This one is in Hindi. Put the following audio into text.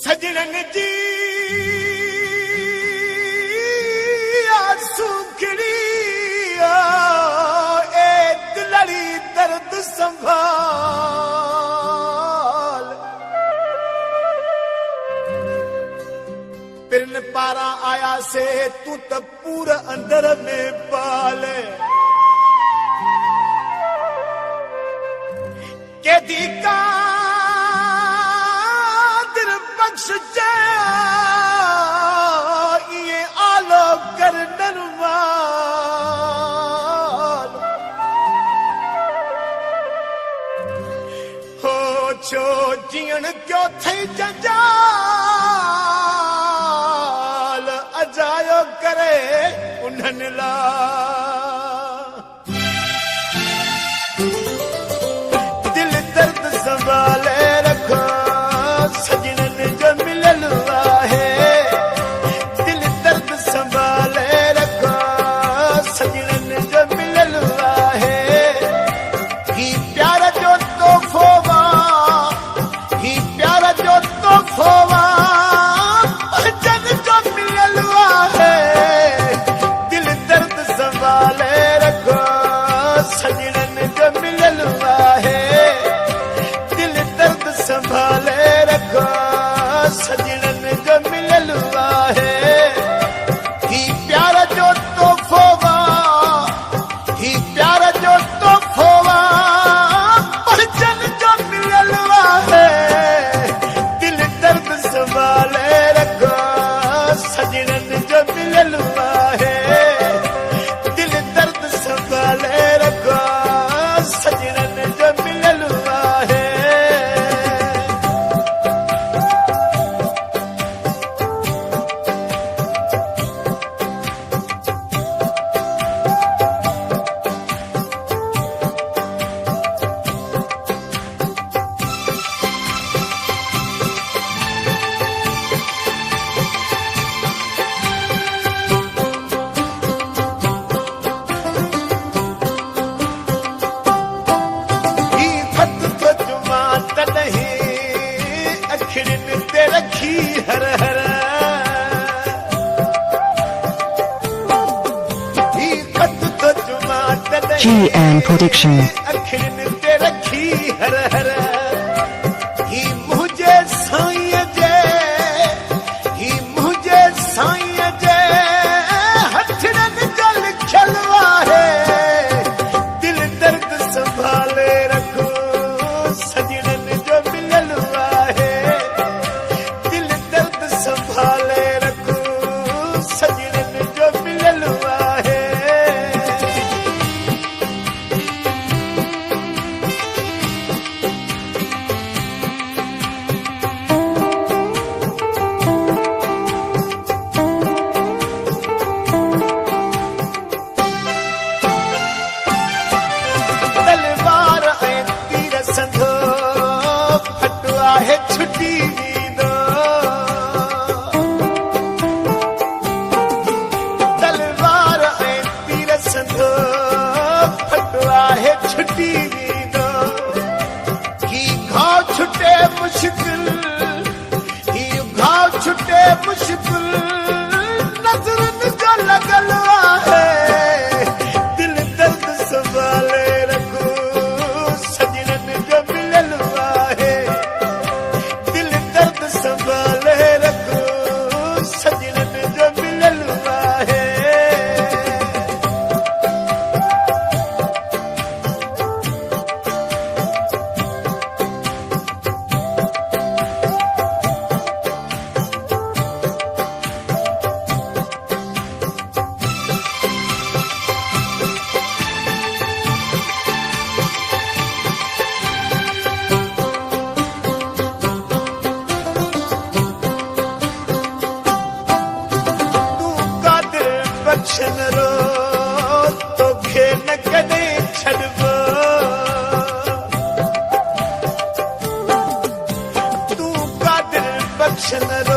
सजनन जी सुखड़ी ए दिलड़ी दर्द संभाल पिरन पारा आया से तू तो पूरा अंदर में पाले के दी का दिल बख्श जा ये आलो कर नरवाल हो छो जीण क्यों थई जंजाल अजायो करे उन्हनि ला दिल दर्द संभाले रखो सजनन जो मिलल आहे दिल दर्द संभाले रखो सजनन जो मिलल आहे ही प्यार जो तोहफो ही प्यार जो तोहफो जन जो मिलल आहे दिल दर्द संभाले रखो सजनन जो मिलल आहे दिल दर्द संभाले रखो सजनन जो मिलल आहे ही प्यार जो तोहफो ही प्यार जो तोहफो जन जो मिलल आहे दिल दर्द संभाले रखो सजनन जो मिलल आहे दिल दर्द संभाले रखो सजनन जो मिलल आहे रखी हर हर GM Production अखिरन ते रखी हर हर ही मुझे साईं जे ही मुझे साईं जे हथरन जो लिखल आहे दिल दर्द संभाले रखो सजनन जो मिलल आहे संभाले रखो सजनन जो मिलल आहे तलवार ऐं तीर संधो फटो आहे छुटी वींदो तलवार ऐं तीर संधो फटो आहे छुटी वींदो ही घाव छुटे मुश्किल ही घाव छुटे मुश्किल नज़रन जो लॻल आहे दिल दर्द संभाले रखो सजनन जो मिलल आहे दिल दर्द संभाले रखो सजनन जो मिलल आहे बख्शन रो तोखे न कॾहिं छॾबो तूं कादिर बख्शन रो